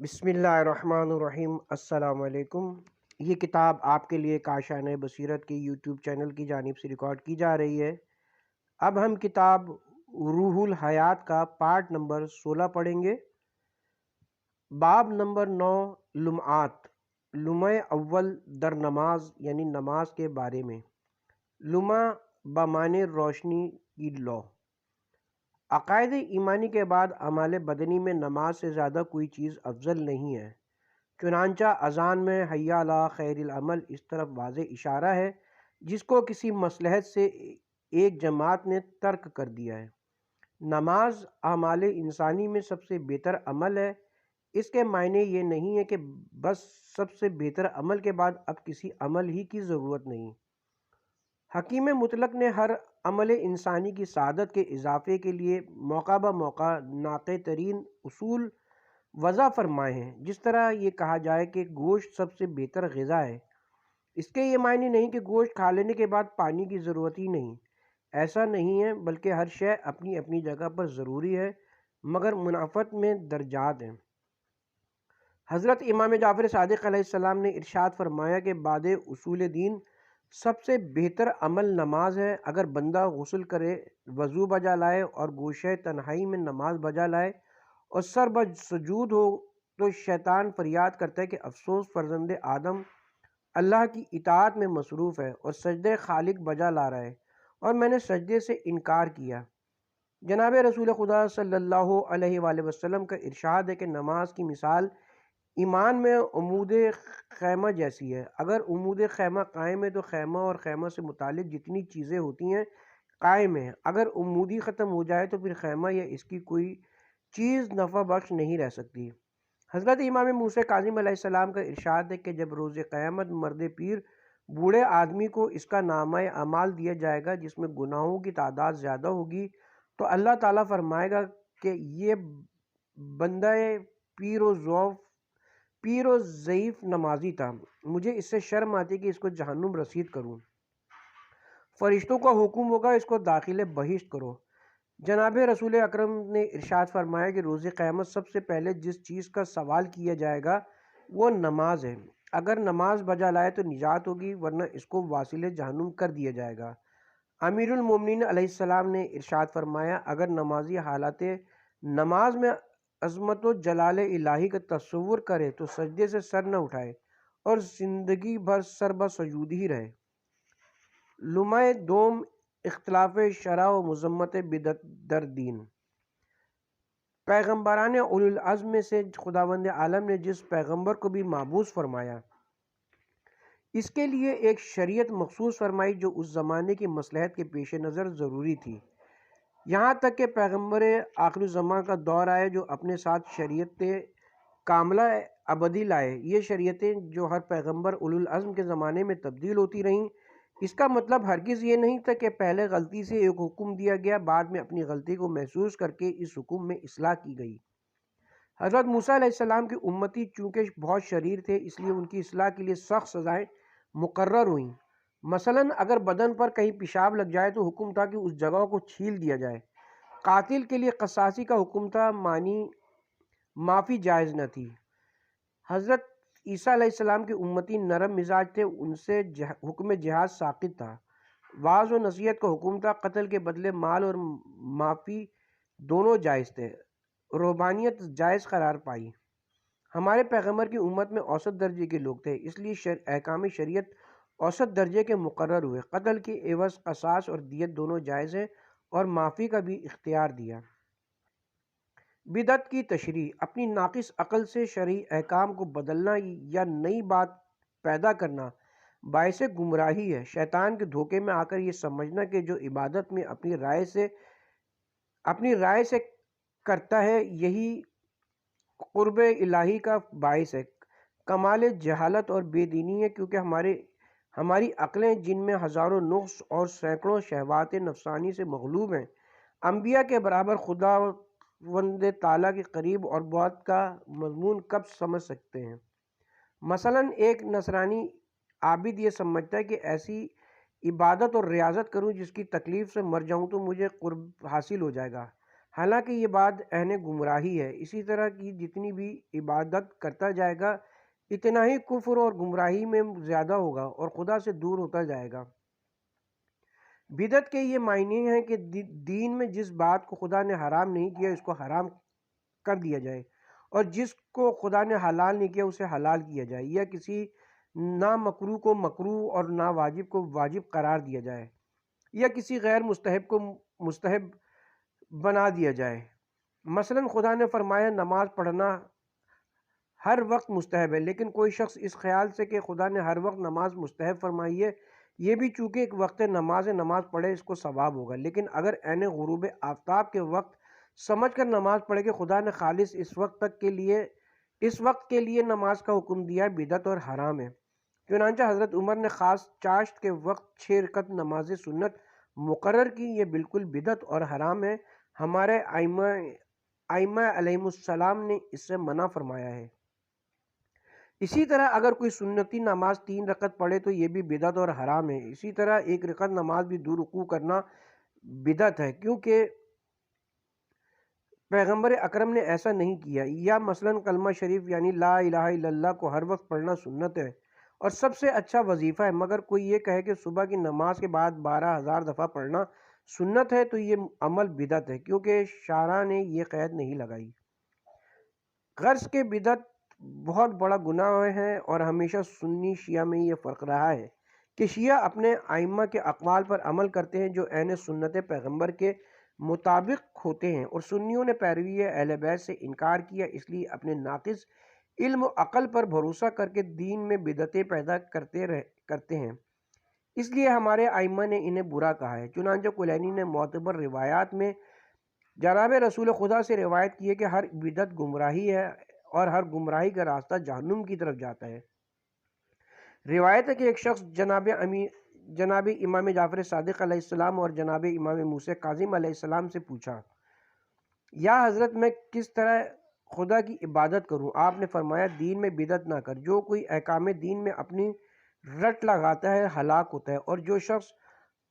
بسم اللہ الرحمن الرحیم۔ السلام علیکم۔ یہ کتاب آپ کے لیے کاشانہ بصیرت کے یوٹیوب چینل کی جانب سے ریکارڈ کی جا رہی ہے۔ اب ہم کتاب روح الحیات کا پارٹ نمبر 16 پڑھیں گے۔ باب نمبر 9، لمعات، لمعہ اول در نماز، یعنی نماز کے بارے میں۔ لمعہ بمعنی روشنی کی لو۔ عقائد ایمانی کے بعد اعمال بدنی میں نماز سے زیادہ کوئی چیز افضل نہیں ہے، چنانچہ اذان میں حی علی خیر العمل اس طرف واضح اشارہ ہے جس کو کسی مصلحت سے ایک جماعت نے ترک کر دیا ہے۔ نماز اعمال انسانی میں سب سے بہتر عمل ہے۔ اس کے معنی یہ نہیں ہے کہ بس سب سے بہتر عمل کے بعد اب کسی عمل ہی کی ضرورت نہیں۔ حکیم مطلق نے ہر عمل انسانی کی سعادت کے اضافے کے لیے موقع بہ موقع ناقع ترین اصول وضع فرمائے ہیں۔ جس طرح یہ کہا جائے کہ گوشت سب سے بہتر غذا ہے، اس کے یہ معنی نہیں کہ گوشت کھا لینے کے بعد پانی کی ضرورت ہی نہیں۔ ایسا نہیں ہے، بلکہ ہر شے اپنی اپنی جگہ پر ضروری ہے، مگر منافعت میں درجات ہیں۔ حضرت امام جعفر صادق علیہ السلام نے ارشاد فرمایا کہ بعد اصول دین سب سے بہتر عمل نماز ہے۔ اگر بندہ غسل کرے، وضو بجا لائے اور گوشہ تنہائی میں نماز بجا لائے اور سر سجود ہو تو شیطان فریاد کرتا ہے کہ افسوس فرزند آدم اللہ کی اطاعت میں مصروف ہے اور سجدہ خالق بجا لا رہا ہے اور میں نے سجدے سے انکار کیا۔ جناب رسول خدا صلی اللہ علیہ وآلہ وسلم کا ارشاد ہے کہ نماز کی مثال ایمان میں عمود خیمہ جیسی ہے۔ اگر عمود خیمہ قائم ہے تو خیمہ اور خیمہ سے متعلق جتنی چیزیں ہوتی ہیں قائم ہیں۔ اگر عمودی ختم ہو جائے تو پھر خیمہ یا اس کی کوئی چیز نفع بخش نہیں رہ سکتی۔ حضرت امام موسیٰ کاظم علیہ السلام کا ارشاد ہے کہ جب روز قیامت مرد پیر بوڑھے آدمی کو اس کا نامہ اعمال دیا جائے گا جس میں گناہوں کی تعداد زیادہ ہوگی، تو اللہ تعالیٰ فرمائے گا کہ یہ بندہ پیر و ضعیف نمازی تھا، مجھے اس سے شرم آتی کہ اس کو جہنم رسید کروں۔ فرشتوں کا حکم ہوگا اس کو داخل بہشت کرو۔ جناب رسول اکرم نے ارشاد فرمایا کہ روز قیامت سب سے پہلے جس چیز کا سوال کیا جائے گا وہ نماز ہے۔ اگر نماز بجا لائے تو نجات ہوگی، ورنہ اس کو واصل جہنم کر دیا جائے گا۔ امیر المومنین علیہ السلام نے ارشاد فرمایا اگر نمازی حالت نماز میں عظمت و جلال الہی کا تصور کرے تو سجدے سے سر نہ اٹھائے اور زندگی بھر سر بہ سجود ہی رہے۔ لمعہ دوم، اختلاف شرع و مذمت بدعت در دین۔ پیغمبران اولو العزم میں سے خداوند عالم نے جس پیغمبر کو بھی مبعوث فرمایا اس کے لیے ایک شریعت مخصوص فرمائی جو اس زمانے کی مصلحت کے پیش نظر ضروری تھی، یہاں تک کہ پیغمبر آخر الزمان کا دور آئے جو اپنے ساتھ شریعت کاملہ ابدی لائے۔ یہ شریعتیں جو ہر پیغمبر اولو العزم کے زمانے میں تبدیل ہوتی رہیں، اس کا مطلب ہرگز یہ نہیں تھا کہ پہلے غلطی سے ایک حکم دیا گیا، بعد میں اپنی غلطی کو محسوس کر کے اس حکم میں اصلاح کی گئی۔ حضرت موسیٰ علیہ السلام کی امتی چونکہ بہت شریر تھے اس لیے ان کی اصلاح کے لیے سخت سزائیں مقرر ہوئیں۔ مثلا اگر بدن پر کہیں پیشاب لگ جائے تو حکم تھا کہ اس جگہ کو چھیل دیا جائے۔ قاتل کے لیے قصاصی کا حکم تھا، معافی جائز نہ تھی۔ حضرت عیسیٰ علیہ السلام کی امتی نرم مزاج تھے، ان سے حکم جہاد ساقط تھا۔ وعظ و نصیحت کا حکم تھا، قتل کے بدلے مال اور معافی دونوں جائز تھے۔ رہبانیت جائز قرار پائی۔ ہمارے پیغمبر کی امت میں اوسط درجے کے لوگ تھے، اس لیے احکام شریعت اوسط درجے کے مقرر ہوئے۔ قتل کے عوض قصاص اور دیت دونوں جائز ہیں اور معافی کا بھی اختیار دیا۔ بدعت کی تشریح، اپنی ناقص عقل سے شرعی احکام کو بدلنا یا نئی بات پیدا کرنا باعث گمراہی ہے۔ شیطان کے دھوکے میں آ کر یہ سمجھنا کہ جو عبادت میں اپنی رائے سے کرتا ہے یہی قرب الہی کا باعث ہے، کمال جہالت اور بے دینی ہے، کیونکہ ہماری عقلیں جن میں ہزاروں نقص اور سینکڑوں شہوات نفسانی سے مغلوب ہیں، انبیاء کے برابر خداوند تعالیٰ کے قریب اور بعد کا مضمون کب سمجھ سکتے ہیں؟ مثلا ایک نصرانی عابد یہ سمجھتا ہے کہ ایسی عبادت اور ریاضت کروں جس کی تکلیف سے مر جاؤں تو مجھے قرب حاصل ہو جائے گا، حالانکہ یہ بات عین گمراہی ہے۔ اسی طرح کی جتنی بھی عبادت کرتا جائے گا اتنا ہی کفر اور گمراہی میں زیادہ ہوگا اور خدا سے دور ہوتا جائے گا۔ بدعت کے یہ معنی ہیں کہ دین میں جس بات کو خدا نے حرام نہیں کیا اس کو حرام کر دیا جائے، اور جس کو خدا نے حلال نہیں کیا اسے حلال کیا جائے، یا کسی نامکروہ کو مکروہ اور ناواجب کو واجب قرار دیا جائے، یا کسی غیر مستحب کو مستحب بنا دیا جائے۔ مثلا خدا نے فرمایا نماز پڑھنا ہر وقت مستحب ہے، لیکن کوئی شخص اس خیال سے کہ خدا نے ہر وقت نماز مستحب فرمائی ہے، یہ بھی چونکہ ایک وقت نماز پڑھے اس کو ثواب ہوگا، لیکن اگر عین غروب آفتاب کے وقت سمجھ کر نماز پڑھے کہ خدا نے خالص اس وقت کے لیے نماز کا حکم دیا ہے، بدعت اور حرام ہے۔ چنانچہ حضرت عمر نے خاص چاشت کے وقت 6 رکعت نماز سنت مقرر کی، یہ بالکل بدعت اور حرام ہے۔ ہمارے ائمہ علیہم السلام نے اس سے منع فرمایا ہے۔ اسی طرح اگر کوئی سنتی نماز 3 رکعت پڑھے تو یہ بھی بدعت اور حرام ہے۔ اسی طرح 1 رکعت نماز بھی 2 رکوع کرنا بدعت ہے، کیونکہ پیغمبر اکرم نے ایسا نہیں کیا۔ یا مثلا کلمہ شریف یعنی لا الہ الا اللہ کو ہر وقت پڑھنا سنت ہے اور سب سے اچھا وظیفہ ہے، مگر کوئی یہ کہے کہ صبح کی نماز کے بعد 12,000 دفعہ پڑھنا سنت ہے تو یہ عمل بدعت ہے، کیونکہ شارع نے یہ قید نہیں لگائی۔ غرض کہ بدعت بہت بڑا گناہ ہے، اور ہمیشہ سنی شیعہ میں یہ فرق رہا ہے کہ شیعہ اپنے ائمہ کے اقوال پر عمل کرتے ہیں جو عین سنت پیغمبر کے مطابق ہوتے ہیں، اور سنیوں نے پیروی اہل بیت سے انکار کیا، اس لیے اپنے ناقص علم و عقل پر بھروسہ کر کے دین میں بدعتیں پیدا کرتے ہیں۔ اس لیے ہمارے ائمہ نے انہیں برا کہا ہے۔ چنانچہ کلینی نے معتبر روایات میں جناب رسول خدا سے روایت کی ہے کہ ہر بدعت گمراہی ہے اور ہر گمراہی کا راستہ جہنم کی طرف جاتا ہے۔ روایت ہے کہ ایک شخص جناب امام جعفر صادق علیہ السلام اور جناب امام موسیٰ کاظم علیہ السلام سے پوچھا، یا حضرت میں کس طرح خدا کی عبادت کروں؟ آپ نے فرمایا دین میں بدعت نہ کر، جو کوئی احکام دین میں اپنی رٹ لگاتا ہے ہلاک ہوتا ہے، اور جو شخص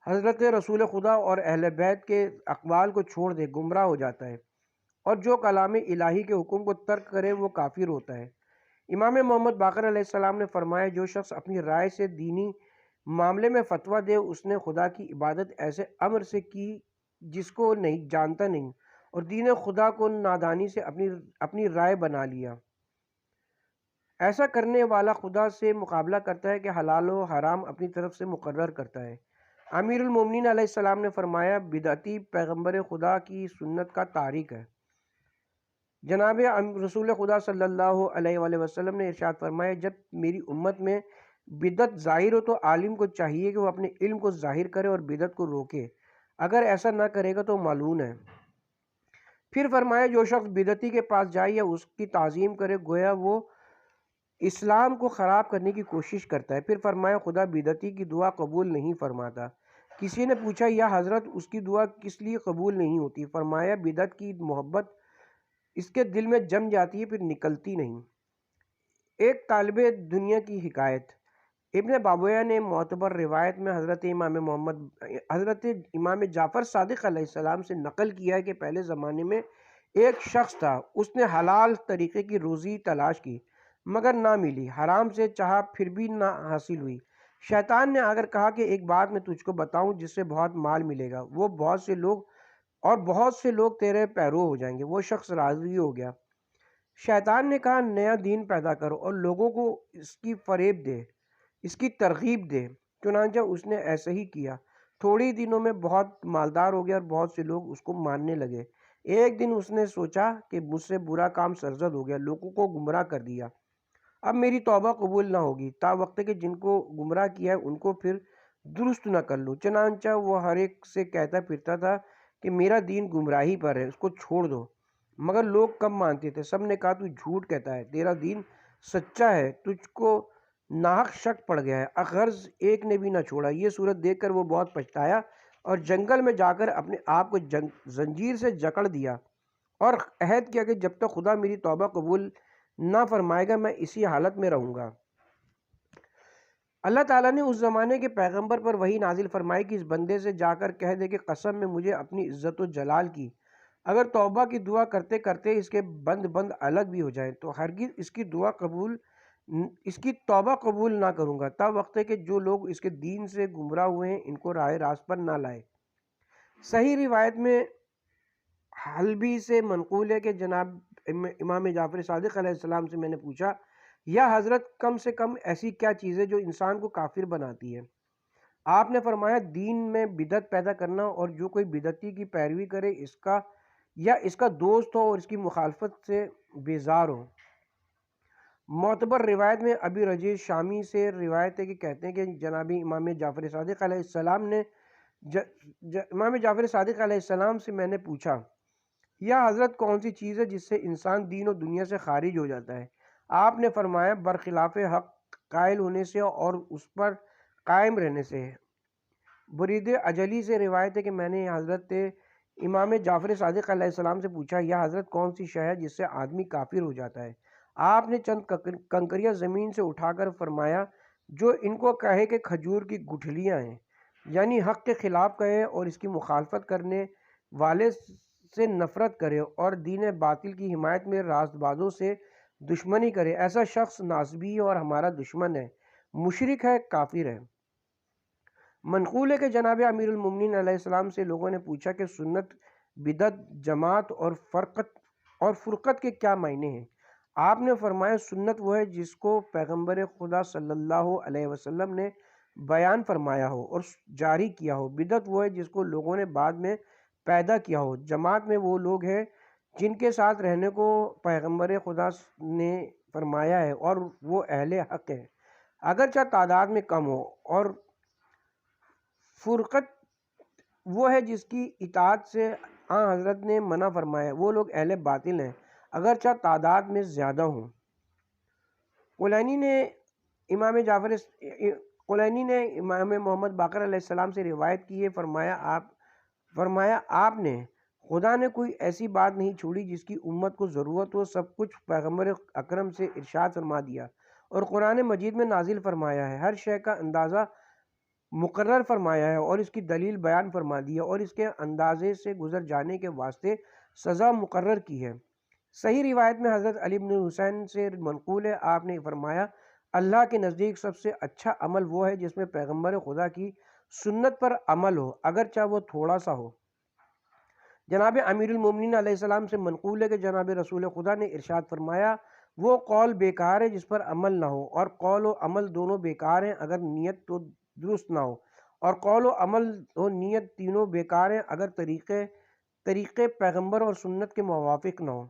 حضرت رسول خدا اور اہل بیت کے اقوال کو چھوڑ دے گمراہ ہو جاتا ہے، اور جو کلام الہی کے حکم کو ترک کرے وہ کافر ہوتا ہے۔ امام محمد باقر علیہ السلام نے فرمایا جو شخص اپنی رائے سے دینی معاملے میں فتویٰ دے اس نے خدا کی عبادت ایسے امر سے کی جس کو جانتا نہیں، اور دین خدا کو نادانی سے اپنی رائے بنا لیا۔ ایسا کرنے والا خدا سے مقابلہ کرتا ہے کہ حلال و حرام اپنی طرف سے مقرر کرتا ہے۔ امیر المومنین علیہ السلام نے فرمایا بدعتی پیغمبر خدا کی سنت کا تارک ہے۔ جناب رسول خدا صلی اللہ علیہ وآلہ وسلم نے ارشاد فرمایا جب میری امت میں بدعت ظاہر ہو تو عالم کو چاہیے کہ وہ اپنے علم کو ظاہر کرے اور بدعت کو روکے، اگر ایسا نہ کرے گا تو ملعون ہے۔ پھر فرمایا جو شخص بدعتی کے پاس جائے یا اس کی تعظیم کرے گویا وہ اسلام کو خراب کرنے کی کوشش کرتا ہے۔ پھر فرمایا خدا بدعتی کی دعا قبول نہیں فرماتا۔ کسی نے پوچھا یا حضرت اس کی دعا کس لیے قبول نہیں ہوتی؟ فرمایا بدعت کی محبت اس کے دل میں جم جاتی ہے پھر نکلتی نہیں۔ ایک طالب دنیا کی حکایت۔ ابن بابویہ نے معتبر روایت میں حضرت امام جعفر صادق علیہ السلام سے نقل کیا ہے کہ پہلے زمانے میں ایک شخص تھا، اس نے حلال طریقے کی روزی تلاش کی مگر نہ ملی، حرام سے چاہا پھر بھی نہ حاصل ہوئی۔ شیطان نے اگر کہا کہ ایک بات میں تجھ کو بتاؤں جس سے بہت مال ملے گا، وہ بہت سے لوگ تیرے پیرو ہو جائیں گے۔ وہ شخص راضی ہو گیا۔ شیطان نے کہا نیا دین پیدا کرو اور لوگوں کو اس کی فریب دے، اس کی ترغیب دے۔ چنانچہ اس نے ایسا ہی کیا، تھوڑی دنوں میں بہت مالدار ہو گیا اور بہت سے لوگ اس کو ماننے لگے۔ ایک دن اس نے سوچا کہ مجھ سے برا کام سرزد ہو گیا، لوگوں کو گمراہ کر دیا، اب میری توبہ قبول نہ ہوگی، تا وقت کہ جن کو گمراہ کیا ہے ان کو پھر درست نہ کر لوں۔ چنانچہ وہ ہر ایک سے کہتا پھرتا تھا کہ میرا دین گمراہی پر ہے، اس کو چھوڑ دو، مگر لوگ کم مانتے تھے۔ سب نے کہا تو جھوٹ کہتا ہے، تیرا دین سچا ہے، تجھ کو ناحق شک پڑ گیا ہے۔ غرض ایک نے بھی نہ چھوڑا۔ یہ صورت دیکھ کر وہ بہت پچھتایا اور جنگل میں جا کر اپنے آپ کو زنجیر سے جکڑ دیا اور عہد کیا کہ جب تک خدا میری توبہ قبول نہ فرمائے گا میں اسی حالت میں رہوں گا۔ اللہ تعالیٰ نے اس زمانے کے پیغمبر پر وحی نازل فرمائی کہ اس بندے سے جا کر کہہ دے کہ قسم میں مجھے اپنی عزت و جلال کی اگر توبہ کی دعا کرتے کرتے اس کے بند الگ بھی ہو جائیں تو ہرگز اس کی توبہ قبول نہ کروں گا۔ تب وقت ہے کہ جو لوگ اس کے دین سے گمراہ ہوئے ہیں ان کو راہ راست پر نہ لائے۔ صحیح روایت میں حلبی سے منقول ہے کہ جناب امام جعفر صادق علیہ السلام سے میں نے پوچھا، یا حضرت کم سے کم ایسی کیا چیز ہے جو انسان کو کافر بناتی ہے؟ آپ نے فرمایا دین میں بدعت پیدا کرنا، اور جو کوئی بدعتی کی پیروی کرے اس کا دوست ہو اور اس کی مخالفت سے بیزار ہو۔ معتبر روایت میں ابی رجیع شامی سے روایت ہے کہ کہتے ہیں کہ جناب امام جعفر صادق علیہ السلام نے امام جعفر صادق علیہ السلام سے میں نے پوچھا، یا حضرت کون سی چیز ہے جس سے انسان دین و دنیا سے خارج ہو جاتا ہے؟ آپ نے فرمایا برخلاف حق قائل ہونے سے اور اس پر قائم رہنے سے ہے۔ برید اجلی سے روایت ہے کہ میں نے حضرت امام جعفر صادق علیہ السلام سے پوچھا، یا حضرت کون سی شے ہے جس سے آدمی کافر ہو جاتا ہے؟ آپ نے چند کنکریاں زمین سے اٹھا کر فرمایا، جو ان کو کہے کہ کھجور کی گٹھلیاں ہیں، یعنی حق کے خلاف کہے اور اس کی مخالفت کرنے والے سے نفرت کرے اور دین باطل کی حمایت میں راست بازوں سے دشمنی کرے، ایسا شخص ناصبی اور ہمارا دشمن ہے، مشرک ہے، کافر ہے۔ منقول ہے کہ جناب امیر المومنین علیہ السلام سے لوگوں نے پوچھا کہ سنت، بدعت، جماعت اور فرقت کے کیا معنی ہیں؟ آپ نے فرمایا سنت وہ ہے جس کو پیغمبر خدا صلی اللہ علیہ وسلم نے بیان فرمایا ہو اور جاری کیا ہو۔ بدعت وہ ہے جس کو لوگوں نے بعد میں پیدا کیا ہو۔ جماعت میں وہ لوگ ہیں جن کے ساتھ رہنے کو پیغمبر خدا نے فرمایا ہے اور وہ اہل حق ہیں، اگرچہ تعداد میں کم ہو۔ اور فرقت وہ ہے جس کی اطاعت سے حضرت نے منع فرمایا، وہ لوگ اہل باطل ہیں، اگرچہ تعداد میں زیادہ ہوں۔ کلینی نے امام محمد باقر علیہ السلام سے روایت کی ہے، فرمایا آپ نے خدا نے کوئی ایسی بات نہیں چھوڑی جس کی امت کو ضرورت ہو، سب کچھ پیغمبر اکرم سے ارشاد فرما دیا اور قرآن مجید میں نازل فرمایا ہے، ہر شے کا اندازہ مقرر فرمایا ہے اور اس کی دلیل بیان فرما دی ہے اور اس کے اندازے سے گزر جانے کے واسطے سزا مقرر کی ہے۔ صحیح روایت میں حضرت علی بن حسین سے منقول ہے، آپ نے فرمایا اللہ کے نزدیک سب سے اچھا عمل وہ ہے جس میں پیغمبر خدا کی سنت پر عمل ہو، اگرچہ وہ تھوڑا سا ہو۔ جناب امیر المومنین علیہ السلام سے منقول ہے کہ جناب رسول خدا نے ارشاد فرمایا وہ قول بیکار ہے جس پر عمل نہ ہو، اور قول و عمل دونوں بیکار ہیں اگر نیت تو درست نہ ہو، اور قول و عمل و نیت تینوں بیکار ہیں اگر طریقے پیغمبر اور سنت کے موافق نہ ہو۔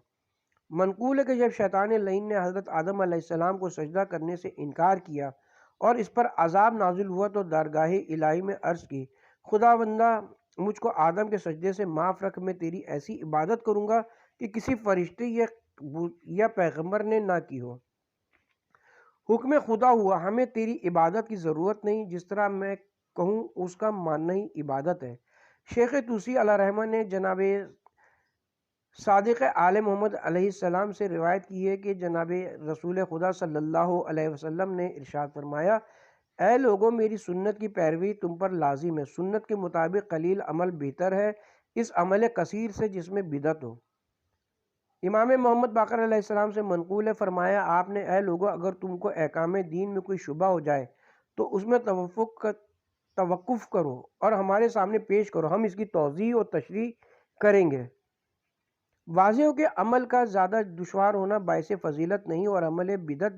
منقول ہے کہ جب شیطان لعین نے حضرت آدم علیہ السلام کو سجدہ کرنے سے انکار کیا اور اس پر عذاب نازل ہوا تو درگاہ الہی میں عرض کی، خدا بندہ مجھ کو آدم کے سجدے سے معاف رکھ، میں تیری ایسی عبادت کروں گا کہ کسی فرشتے یا پیغمبر نے نہ کی ہو۔ حکم خدا ہوا ہمیں تیری عبادت کی ضرورت نہیں، جس طرح میں کہوں اس کا ماننا ہی عبادت ہے۔ شیخ توسی علیہ رحمہ نے جناب صادق آل محمد علیہ السلام سے روایت کی ہے کہ جناب رسول خدا صلی اللہ علیہ وسلم نے ارشاد فرمایا، اے لوگوں میری سنت کی پیروی تم پر لازم ہے، سنت کے مطابق قلیل عمل بہتر ہے اس عمل کثیر سے جس میں بدعت ہو۔ امام محمد باقر علیہ السلام سے منقول ہے، فرمایا آپ نے اے لوگوں اگر تم کو احکام دین میں کوئی شبہ ہو جائے تو اس میں توقف کرو اور ہمارے سامنے پیش کرو، ہم اس کی توضیح اور تشریح کریں گے۔ واضح ہو کہ عمل کا زیادہ دشوار ہونا باعث فضیلت نہیں اور عمل بدعت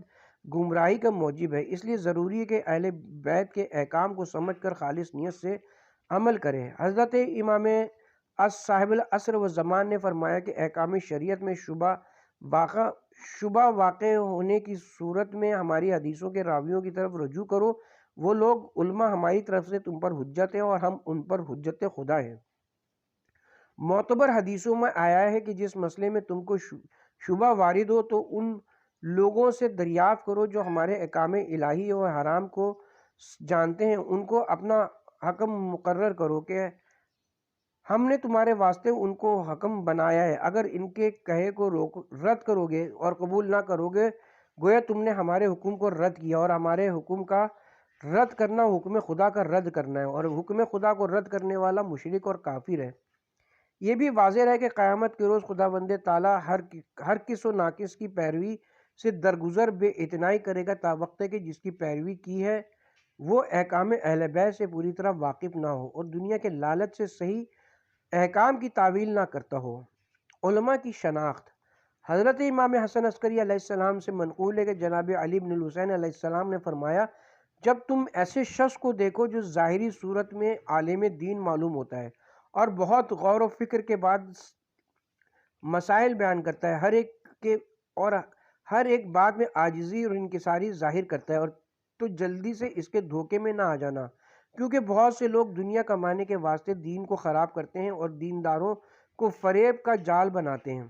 گمراہی کا موجب ہے، اس لیے ضروری ہے کہ اہل بیت کے احکام کو سمجھ کر خالص نیت سے عمل کریں۔ حضرت امام صاحب العصر و زمان نے فرمایا کہ احکام شریعت میں شبہ واقع ہونے کی صورت میں ہماری حدیثوں کے راویوں کی طرف رجوع کرو، وہ لوگ علماء ہماری طرف سے تم پر حجت ہیں اور ہم ان پر حجت خدا ہیں۔ معتبر حدیثوں میں آیا ہے کہ جس مسئلے میں تم کو شبہ وارد ہو تو ان لوگوں سے دریافت کرو جو ہمارے احکام الہی اور حرام کو جانتے ہیں، ان کو اپنا حکم مقرر کرو کہ ہم نے تمہارے واسطے ان کو حکم بنایا ہے، اگر ان کے کہے کو رد کرو گے اور قبول نہ کرو گے گویا تم نے ہمارے حکم کو رد کیا، اور ہمارے حکم کا رد کرنا حکم خدا کا رد کرنا ہے، اور حکم خدا کو رد کرنے والا مشرک اور کافر ہے۔ یہ بھی واضح ہے کہ قیامت کے روز خداوند تعالیٰ ہر کس و ناقص کی پیروی سے درگزر بے اعتنائی کرے گا، تا وقت کہ جس کی پیروی کی ہے وہ احکام اہل بیت سے پوری طرح واقف نہ ہو اور دنیا کے لالچ سے صحیح احکام کی تعویل نہ کرتا ہو۔ علماء کی شناخت۔ حضرت امام حسن عسکری علیہ السلام سے منقول ہے کہ جناب علی بن الحسین علیہ السلام نے فرمایا، جب تم ایسے شخص کو دیکھو جو ظاہری صورت میں عالم دین معلوم ہوتا ہے اور بہت غور و فکر کے بعد مسائل بیان کرتا ہے، ہر ایک بات میں عاجزی اور انکساری ظاہر کرتا ہے، اور تو جلدی سے اس کے دھوکے میں نہ آ جانا، کیونکہ بہت سے لوگ دنیا کمانے کے واسطے دین کو خراب کرتے ہیں اور دینداروں کو فریب کا جال بناتے ہیں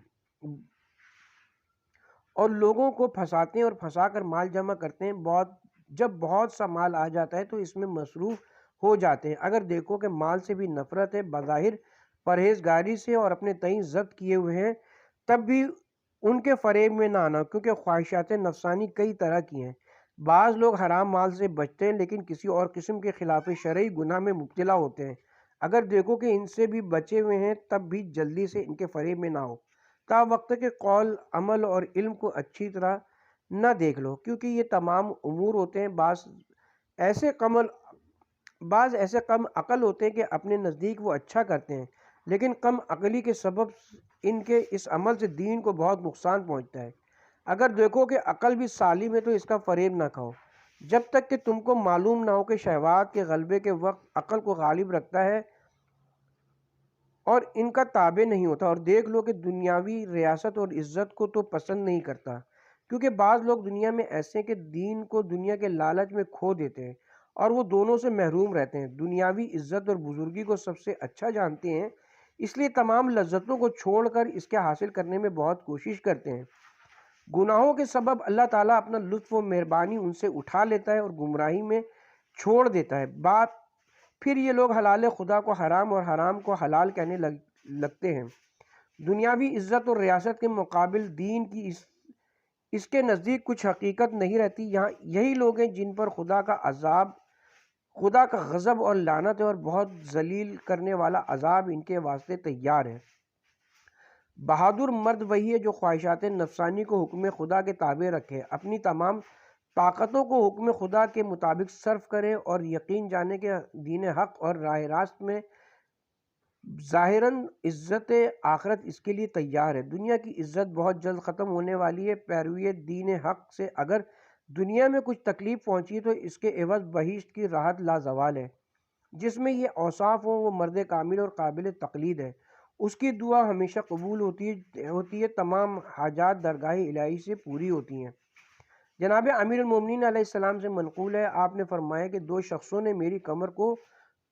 اور لوگوں کو پھنساتے ہیں اور پھنسا کر مال جمع کرتے ہیں۔ جب بہت سا مال آ جاتا ہے تو اس میں مصروف ہو جاتے ہیں۔ اگر دیکھو کہ مال سے بھی نفرت ہے، بظاہر پرہیزگاری سے اور اپنے تئیں ضبط کیے ہوئے ہیں، تب بھی ان کے فریب میں نہ آنا، کیونکہ خواہشات نفسانی کئی طرح کی ہیں۔ بعض لوگ حرام مال سے بچتے ہیں لیکن کسی اور قسم کے خلاف شرعی گناہ میں مبتلا ہوتے ہیں۔ اگر دیکھو کہ ان سے بھی بچے ہوئے ہیں، تب بھی جلدی سے ان کے فریب میں نہ ہو، تا وقت کے قول، عمل اور علم کو اچھی طرح نہ دیکھ لو، کیونکہ یہ تمام امور ہوتے ہیں۔ بعض ایسے کم عقل ہوتے ہیں کہ اپنے نزدیک وہ اچھا کرتے ہیں، لیکن کم عقلی کے سبب ان کے اس عمل سے دین کو بہت نقصان پہنچتا ہے۔ اگر دیکھو کہ عقل بھی سالم ہے تو اس کا فریب نہ کھاؤ، جب تک کہ تم کو معلوم نہ ہو کہ شہوات کے غلبے کے وقت عقل کو غالب رکھتا ہے اور ان کا تابع نہیں ہوتا، اور دیکھ لو کہ دنیاوی ریاست اور عزت کو تو پسند نہیں کرتا، کیونکہ بعض لوگ دنیا میں ایسے ہیں کہ دین کو دنیا کے لالچ میں کھو دیتے ہیں اور وہ دونوں سے محروم رہتے ہیں۔ دنیاوی عزت اور بزرگی کو سب سے اچھا جانتے ہیں، اس لیے تمام لذتوں کو چھوڑ کر اس کے حاصل کرنے میں بہت کوشش کرتے ہیں۔ گناہوں کے سبب اللہ تعالیٰ اپنا لطف و مہربانی ان سے اٹھا لیتا ہے اور گمراہی میں چھوڑ دیتا ہے۔ پھر یہ لوگ حلال خدا کو حرام اور حرام کو حلال کہنے لگتے ہیں۔ دنیاوی عزت اور ریاست کے مقابل دین کی اس کے نزدیک کچھ حقیقت نہیں رہتی۔ یہی لوگ ہیں جن پر خدا کا غضب اور لعنت ہے، اور بہت ذلیل کرنے والا عذاب ان کے واسطے تیار ہے۔ بہادر مرد وہی ہے جو خواہشات نفسانی کو حکم خدا کے تابع رکھے، اپنی تمام طاقتوں کو حکم خدا کے مطابق صرف کرے اور یقین جانے کہ دین حق اور راہ راست میں ظاہراً عزت آخرت اس کے لیے تیار ہے۔ دنیا کی عزت بہت جلد ختم ہونے والی ہے۔ پیروی دین حق سے اگر دنیا میں کچھ تکلیف پہنچی تو اس کے عوض بہشت کی راحت لازوال ہے۔ جس میں یہ اوصاف ہوں وہ مرد کامل اور قابل تقلید ہے، اس کی دعا ہمیشہ قبول ہوتی ہے، تمام حاجات درگاہ الہی سے پوری ہوتی ہیں۔ جناب امیر المومنین علیہ السلام سے منقول ہے، آپ نے فرمایا کہ دو شخصوں نے میری کمر کو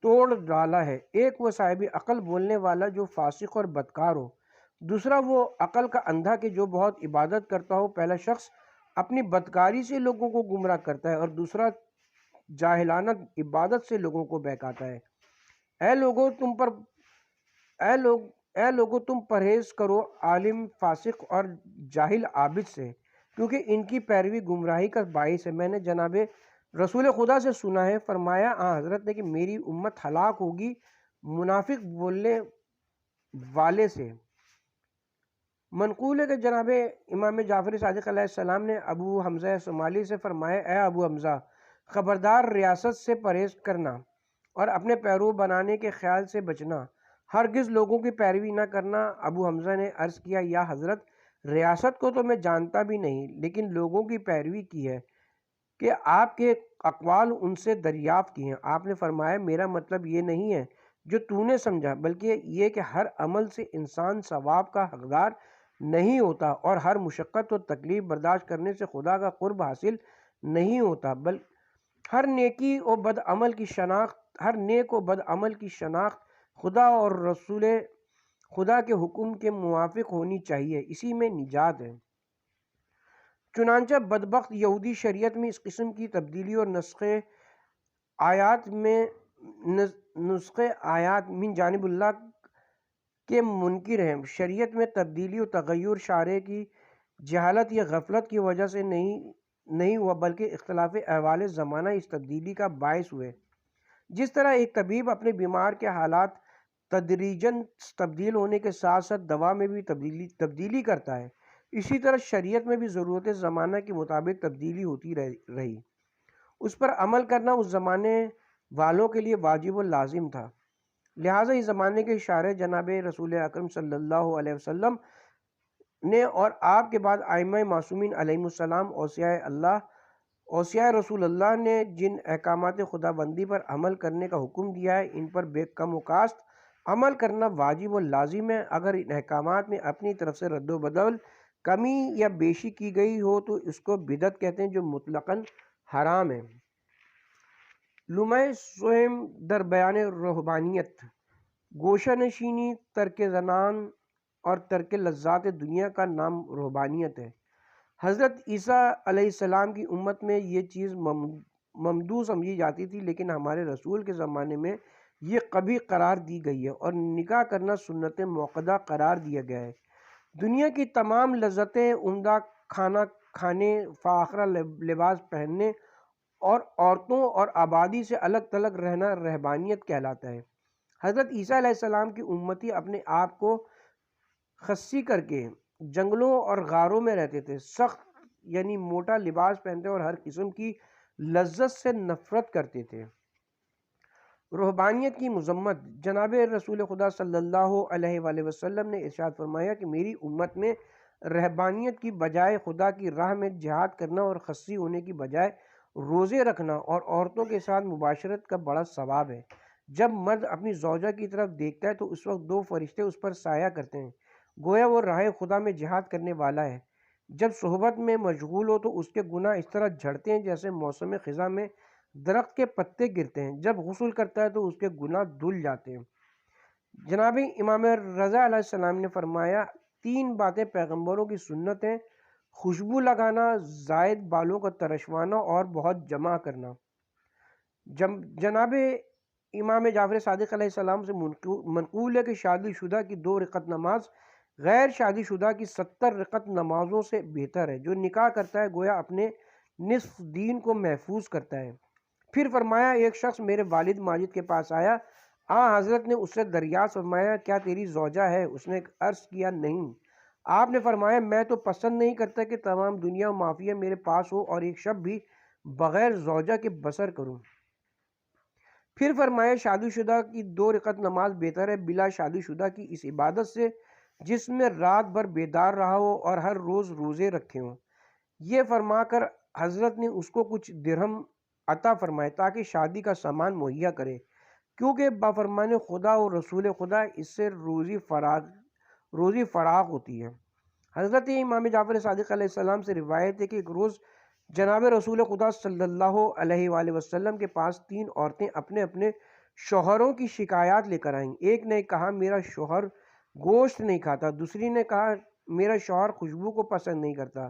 توڑ ڈالا ہے، ایک وہ صاحب عقل بولنے والا جو فاسق اور بدکار ہو، دوسرا وہ عقل کا اندھا کہ جو بہت عبادت کرتا ہو۔ پہلا شخص اپنی بدکاری سے لوگوں کو گمراہ کرتا ہے اور دوسرا جاہلانہ عبادت سے لوگوں کو بہکاتا ہے۔ اے لوگو تم پرہیز کرو عالم فاسق اور جاہل عابد سے، کیونکہ ان کی پیروی گمراہی کا باعث ہے۔ میں نے جناب رسول خدا سے سنا ہے، فرمایا حضرت نے کہ میری امت ہلاک ہوگی منافق بولنے والے سے۔ منقول ہے کہ جناب امام جعفر صادق علیہ السلام نے ابو حمزہ صومالی سے فرمایا، اے ابو حمزہ، خبردار ریاست سے پرہیز کرنا اور اپنے پیرو بنانے کے خیال سے بچنا، ہرگز لوگوں کی پیروی نہ کرنا۔ ابو حمزہ نے عرض کیا، یا حضرت، ریاست کو تو میں جانتا بھی نہیں، لیکن لوگوں کی پیروی کی ہے کہ آپ کے اقوال ان سے دریافت کی ہیں۔ آپ نے فرمایا، میرا مطلب یہ نہیں ہے جو تو نے سمجھا، بلکہ یہ کہ ہر عمل سے انسان ثواب کا حقدار نہیں ہوتا اور ہر مشقت و تکلیف برداشت کرنے سے خدا کا قرب حاصل نہیں ہوتا، بلکہ ہر نیک و بد عمل کی شناخت خدا اور رسول خدا کے حکم کے موافق ہونی چاہیے، اسی میں نجات ہے۔ چنانچہ بدبخت یہودی شریعت میں اس قسم کی تبدیلی اور نسخ آیات من جانب اللہ کے منکر ہیں۔ شریعت میں تبدیلی و تغیر شارع کی جہالت یا غفلت کی وجہ سے نہیں ہوا، بلکہ اختلاف احوال زمانہ اس تبدیلی کا باعث ہوئے۔ جس طرح ایک طبیب اپنے بیمار کے حالات تدریجاً تبدیل ہونے کے ساتھ ساتھ دوا میں بھی تبدیلی کرتا ہے، اسی طرح شریعت میں بھی ضرورت زمانہ کے مطابق تبدیلی ہوتی رہی۔ اس پر عمل کرنا اس زمانے والوں کے لیے واجب و لازم تھا، لہٰذا اس زمانے کے اشارے جناب رسول اکرم صلی اللہ علیہ وسلم نے اور آپ کے بعد ائمہ معصومین علیہم السلام اوصیاء رسول اللہ نے جن احکامات خدا بندی پر عمل کرنے کا حکم دیا ہے، ان پر بے کم و کاست عمل کرنا واجب و لازم ہے۔ اگر ان احکامات میں اپنی طرف سے رد و بدل، کمی یا بیشی کی گئی ہو تو اس کو بدعت کہتے ہیں، جو مطلقاً حرام ہے۔ لمحہ سوہم در بیان رہبانیت، گوشہ نشینی، ترک زنان اور ترک لذات دنیا کا نام رہبانیت ہے۔ حضرت عیسیٰ علیہ السلام کی امت میں یہ چیز ممدوح سمجھی جاتی تھی، لیکن ہمارے رسول کے زمانے میں یہ قبیح قرار دی گئی ہے اور نکاح کرنا سنت موقدہ قرار دیا گیا ہے۔ دنیا کی تمام لذتیں، عمدہ کھانا کھانے، فاخرہ لباس پہننے اور عورتوں اور آبادی سے الگ تھلگ رہنا رہبانیت کہلاتا ہے۔ حضرت عیسیٰ علیہ السلام کی امتی اپنے آپ کو خصی کر کے جنگلوں اور غاروں میں رہتے تھے، سخت یعنی موٹا لباس پہنتے اور ہر قسم کی لذت سے نفرت کرتے تھے۔ رہبانیت کی مذمت، جناب رسول خدا صلی اللہ علیہ وآلہ وسلم نے ارشاد فرمایا کہ میری امت میں رہبانیت کی بجائے خدا کی راہ میں جہاد کرنا اور خصی ہونے کی بجائے روزے رکھنا اور عورتوں کے ساتھ مباشرت کا بڑا ثواب ہے۔ جب مرد اپنی زوجہ کی طرف دیکھتا ہے تو اس وقت دو فرشتے اس پر سایہ کرتے ہیں، گویا وہ راہ خدا میں جہاد کرنے والا ہے۔ جب صحبت میں مشغول ہو تو اس کے گناہ اس طرح جھڑتے ہیں جیسے موسم خزاں میں درخت کے پتے گرتے ہیں۔ جب غسل کرتا ہے تو اس کے گناہ دھل جاتے ہیں۔ جناب امام رضا علیہ السلام نے فرمایا، تین باتیں پیغمبروں کی سنت ہیں: خوشبو لگانا، زائد بالوں کا ترشوانا اور بہت جمع کرنا۔ جناب امام جعفر صادق علیہ السلام سے منقول ہے کہ شادی شدہ کی 2 رکعت نماز غیر شادی شدہ کی 70 رکعت نمازوں سے بہتر ہے۔ جو نکاح کرتا ہے گویا اپنے نصف دین کو محفوظ کرتا ہے۔ پھر فرمایا، ایک شخص میرے والد ماجد کے پاس آیا، حضرت نے اس سے دریافت فرمایا، کیا تیری زوجہ ہے؟ اس نے عرض کیا، نہیں۔ آپ نے فرمایا، میں تو پسند نہیں کرتا کہ تمام دنیا مافیہ میرے پاس ہو اور ایک شب بھی بغیر زوجہ کے بسر کروں۔ پھر فرمایا، شادی شدہ کی 2 رکعت نماز بہتر ہے بلا شادی شدہ کی اس عبادت سے جس میں رات بھر بیدار رہا ہو اور ہر روز روزے رکھے ہوں۔ یہ فرما کر حضرت نے اس کو کچھ درہم عطا فرمائے تاکہ شادی کا سامان مہیا کرے، کیونکہ بفرمان خدا اور رسول خدا اس سے روزی فراغ ہوتی ہے۔ حضرت امام جعفر صادق علیہ السلام سے روایت ہے کہ ایک روز جناب رسول خدا صلی اللہ علیہ وآلہ وسلم کے پاس 3 عورتیں اپنے اپنے شوہروں کی شکایات لے کر آئیں۔ ایک نے کہا، میرا شوہر گوشت نہیں کھاتا۔ دوسری نے کہا، میرا شوہر خوشبو کو پسند نہیں کرتا۔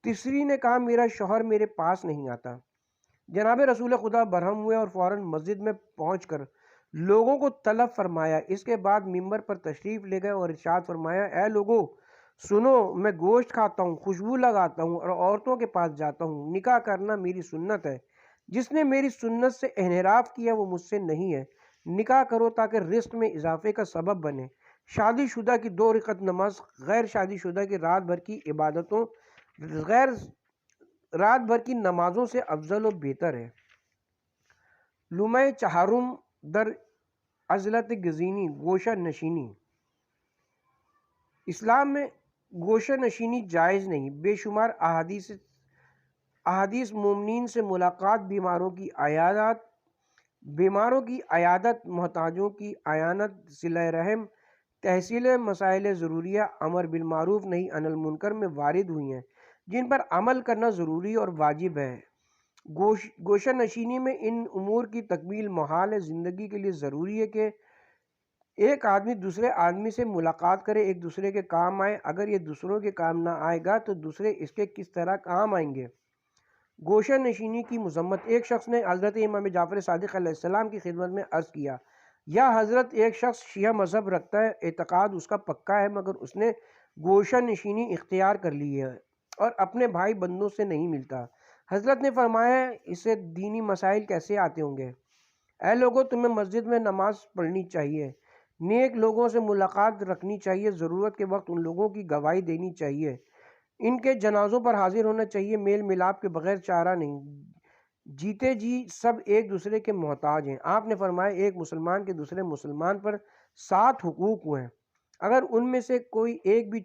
تیسری نے کہا، میرا شوہر میرے پاس نہیں آتا۔ جناب رسول خدا برہم ہوئے اور فوراً مسجد میں پہنچ کر لوگوں کو طلب فرمایا۔ اس کے بعد ممبر پر تشریف لے گئے اور ارشاد فرمایا، اے لوگو سنو، میں گوشت کھاتا ہوں، خوشبو لگاتا ہوں اور عورتوں کے پاس جاتا ہوں۔ نکاح کرنا میری سنت ہے، جس نے میری سنت سے انحراف کیا وہ مجھ سے نہیں ہے۔ نکاح کرو تاکہ رزق میں اضافے کا سبب بنے۔ شادی شدہ کی 2 رکعت نماز غیر شادی شدہ کی رات بھر کی نمازوں سے افضل و بہتر ہے۔ لمحہ چہارم در عزلت گزینی، گوشہ نشینی۔ اسلام میں گوشہ نشینی جائز نہیں۔ بے شمار احادیث مومنین سے ملاقات، بیماروں کی عیادت، محتاجوں کی اعانت، صلہ رحم، تحصیل مسائل ضروریہ، امر بالمعروف نہی عن المنکر میں وارد ہوئی ہیں، جن پر عمل کرنا ضروری اور واجب ہے۔ گوشہ نشینی میں ان امور کی تکمیل محال ہے۔ زندگی کے لیے ضروری ہے کہ ایک آدمی دوسرے آدمی سے ملاقات کرے، ایک دوسرے کے کام آئے۔ اگر یہ دوسروں کے کام نہ آئے گا تو دوسرے اس کے کس طرح کام آئیں گے؟ گوشہ نشینی کی مذمت، ایک شخص نے حضرت امام جعفر صادق علیہ السلام کی خدمت میں عرض کیا، یا حضرت، ایک شخص شیعہ مذہب رکھتا ہے، اعتقاد اس کا پکا ہے، مگر اس نے گوشہ نشینی اختیار کر لی ہے اور اپنے بھائی بندوں سے نہیں ملتا۔ حضرت نے فرمایا، اسے دینی مسائل کیسے آتے ہوں گے؟ اے لوگو، تمہیں مسجد میں نماز پڑھنی چاہیے، نیک لوگوں سے ملاقات رکھنی چاہیے، ضرورت کے وقت ان لوگوں کی گواہی دینی چاہیے، ان کے جنازوں پر حاضر ہونا چاہیے، میل ملاپ کے بغیر چارہ نہیں، جیتے جی سب ایک دوسرے کے محتاج ہیں۔ آپ نے فرمایا ایک مسلمان کے دوسرے مسلمان پر 7 حقوق ہوئے ہیں، اگر ان میں سے کوئی ایک بھی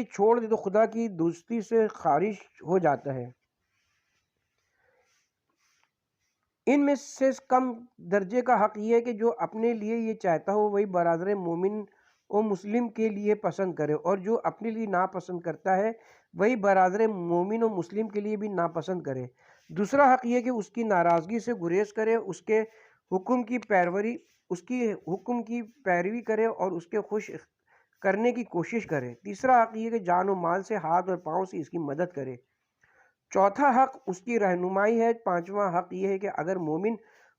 چھوڑ دے تو خدا کی دوستی سے خارج ہو جاتا ہے۔ ان میں سے کم درجے کا حق یہ ہے کہ جو اپنے لیے یہ چاہتا ہو وہی برادر مومن و مسلم کے لیے پسند کرے، اور جو اپنے لیے ناپسند کرتا ہے وہی برادر مومن و مسلم کے لیے بھی ناپسند کرے۔ دوسرا حق یہ کہ اس کی ناراضگی سے گریز کرے، اس کے حکم کی پیروی کرے اور اس کے خوش کرنے کی کوشش کرے۔ تیسرا حق یہ کہ جان و مال سے، ہاتھ اور پاؤں سے اس کی مدد کرے۔ چوتھا حق اس کی رہنمائی ہے۔ پانچواں حق یہ ہے کہ اگر مومن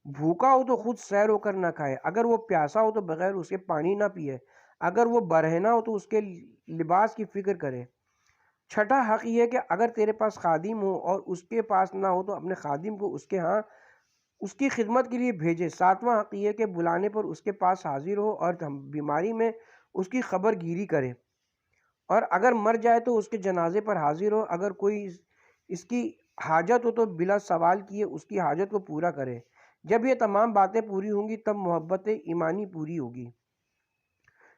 بھوکا ہو تو خود سیر ہو کر نہ کھائے، اگر وہ پیاسا ہو تو بغیر اس کے پانی نہ پیے، اگر وہ برہنہ ہو تو اس کے لباس کی فکر کرے۔ چھٹا حق یہ ہے کہ اگر تیرے پاس خادم ہو اور اس کے پاس نہ ہو تو اپنے خادم کو اس کے ہاں اس کی خدمت کے لیے بھیجے۔ ساتواں حق یہ ہے کہ بلانے پر اس کے پاس حاضر ہو اور بیماری میں اس کی خبر گیری کرے، اور اگر مر جائے تو اس کے جنازے پر حاضر ہو، اگر کوئی اس کی حاجت ہو تو بلا سوال کیے اس کی حاجت کو پورا کرے۔ جب یہ تمام باتیں پوری ہوں گی تب محبت ایمانی پوری ہوگی۔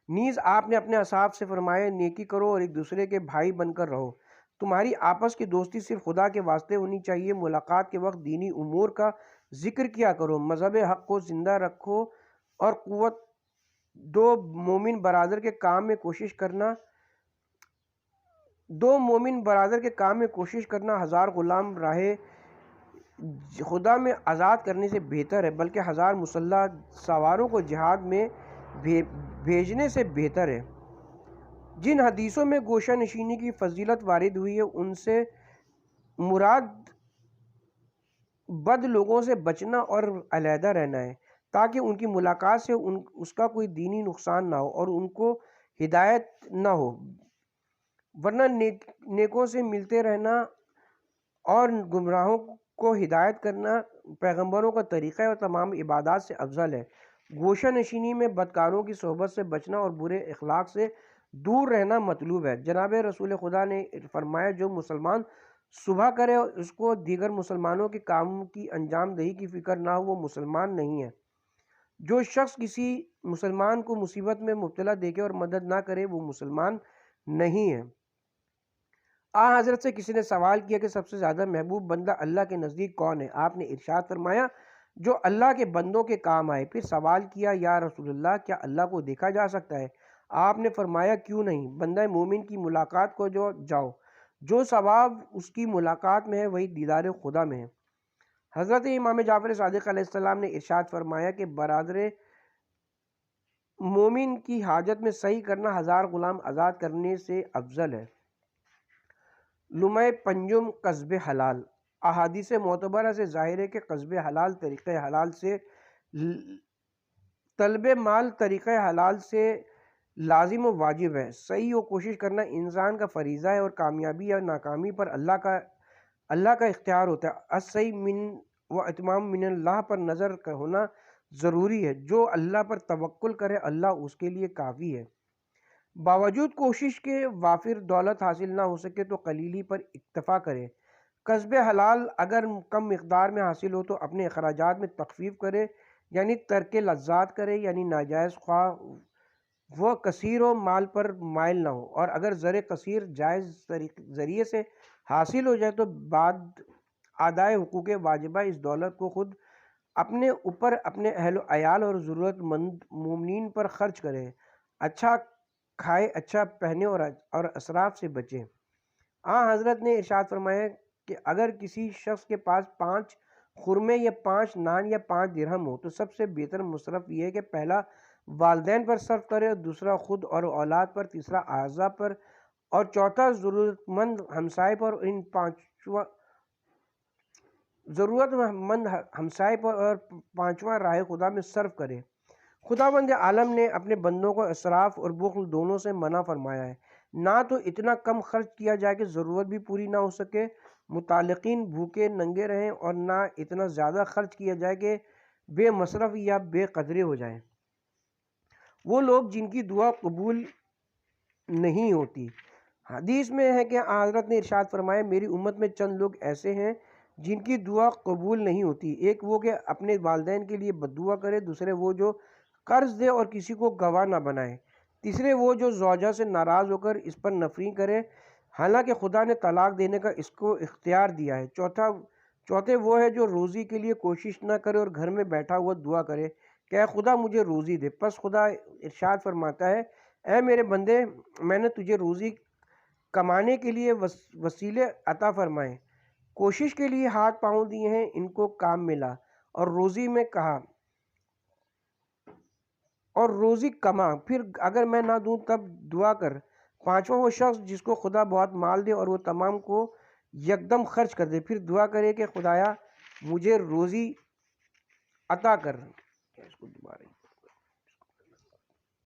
نیز آپ نے اپنے اصحاب سے فرمایا نیکی کرو اور ایک دوسرے کے بھائی بن کر رہو۔ تمہاری آپس کی دوستی صرف خدا کے واسطے ہونی چاہیے۔ ملاقات کے وقت دینی امور کا ذکر کیا کرو، مذہب حق کو زندہ رکھو اور قوت دو مومن برادر کے کام میں کوشش کرنا 1000 غلام راہ خدا میں آزاد کرنے سے بہتر ہے، بلکہ 1000 مسلح سواروں کو جہاد میں بھیجنے سے بہتر ہے۔ جن حدیثوں میں گوشہ نشینی کی فضیلت وارد ہوئی ہے ان سے مراد بد لوگوں سے بچنا اور علیحدہ رہنا ہے، تاکہ ان کی ملاقات سے اس کا کوئی دینی نقصان نہ ہو اور ان کو ہدایت نہ ہو، ورنہ نیکوں سے ملتے رہنا اور گمراہوں کو ہدایت کرنا پیغمبروں کا طریقہ ہے اور تمام عبادات سے افضل ہے۔ گوشہ نشینی میں بدکاروں کی صحبت سے بچنا اور برے اخلاق سے دور رہنا مطلوب ہے۔ جناب رسول خدا نے فرمایا جو مسلمان صبح کرے اور اس کو دیگر مسلمانوں کے کاموں کی انجام دہی کی فکر نہ ہو وہ مسلمان نہیں ہے۔ جو شخص کسی مسلمان کو مصیبت میں مبتلا دیکھے اور مدد نہ کرے وہ مسلمان نہیں ہے۔ حضرت سے کسی نے سوال کیا کہ سب سے زیادہ محبوب بندہ اللہ کے نزدیک کون ہے؟ آپ نے ارشاد فرمایا جو اللہ کے بندوں کے کام آئے۔ پھر سوال کیا یا رسول اللہ کیا اللہ کو دیکھا جا سکتا ہے؟ آپ نے فرمایا کیوں نہیں، بندہ مومن کی ملاقات کو جاؤ، جو ثواب اس کی ملاقات میں ہے وہی دیدار خدا میں ہے۔ حضرت امام جعفر صادق علیہ السلام نے ارشاد فرمایا کہ برادر مومن کی حاجت میں صحیح کرنا 1000 غلام آزاد کرنے سے افضل ہے۔ لمحہ پنجم قصب حلال۔ احادیث معتبرہ سے ظاہر ہے کہ قصب حلال طریقہ حلال سے طلب مال طریقہ حلال سے لازم و واجب ہے۔ صحیح و کوشش کرنا انسان کا فریضہ ہے اور کامیابی یا ناکامی پر اللہ کا اختیار ہوتا ہے۔ الصحیح من و اتمام من اللہ پر نظر ہونا ضروری ہے۔ جو اللہ پر توکل کرے اللہ اس کے لیے کافی ہے۔ باوجود کوشش کے وافر دولت حاصل نہ ہو سکے تو قلیلی پر اکتفا کرے۔ قصب حلال اگر کم مقدار میں حاصل ہو تو اپنے اخراجات میں تخفیف کرے، یعنی ترک لذات کرے، یعنی ناجائز خواہ وہ کثیر ہو مال پر مائل نہ ہو، اور اگر زر کثیر جائز ذریعے سے حاصل ہو جائے تو بعد ادائے حقوق واجبہ اس دولت کو خود اپنے اوپر، اپنے اہل و عیال اور ضرورت مند مومنین پر خرچ کرے، اچھا کھائے، اچھا پہنے اور اسراف سے بچے۔ حضرت نے ارشاد فرمایا کہ اگر کسی شخص کے پاس 5 خرمے یا 5 نان یا 5 درہم ہو تو سب سے بہتر مصرف یہ ہے کہ پہلا والدین پر صرف کرے، اور دوسرا خود اور اولاد پر، تیسرا اعضاء پر، اور چوتھا ضرورت مند ہمسائے پر، اور پانچواں راہ خدا میں صرف کرے۔ خداوند عالم نے اپنے بندوں کو اسراف اور بخل دونوں سے منع فرمایا ہے۔ نہ تو اتنا کم خرچ کیا جائے کہ ضرورت بھی پوری نہ ہو سکے، متعلقین بھوکے ننگے رہیں، اور نہ اتنا زیادہ خرچ کیا جائے کہ بے مصرف یا بے قدرے ہو جائیں۔ وہ لوگ جن کی دعا قبول نہیں ہوتی۔ حدیث میں ہے کہ حضرت نے ارشاد فرمایا میری امت میں چند لوگ ایسے ہیں جن کی دعا قبول نہیں ہوتی، ایک وہ کہ اپنے والدین کے لیے بد دعا کرے، دوسرے وہ جو قرض دے اور کسی کو گواہ نہ بنائے، تیسرے وہ جو زوجہ سے ناراض ہو کر اس پر نفرین کرے حالانکہ خدا نے طلاق دینے کا اس کو اختیار دیا ہے، چوتھے وہ ہے جو روزی کے لیے کوشش نہ کرے اور گھر میں بیٹھا ہوا دعا کرے کہ اے خدا مجھے روزی دے، پس خدا ارشاد فرماتا ہے اے میرے بندے میں نے تجھے روزی کمانے کے لیے وسیلے عطا فرمائے، کوشش کے لیے ہاتھ پاؤں دیے ہیں، ان کو کام ملا اور روزی میں کہا اور روزی کما، پھر اگر میں نہ دوں تب دعا کر۔ پانچواں وہ شخص جس کو خدا بہت مال دے اور وہ تمام کو یکدم خرچ کر دے، پھر دعا کرے کہ خدایا مجھے روزی عطا کر۔ اس کو دوبارہ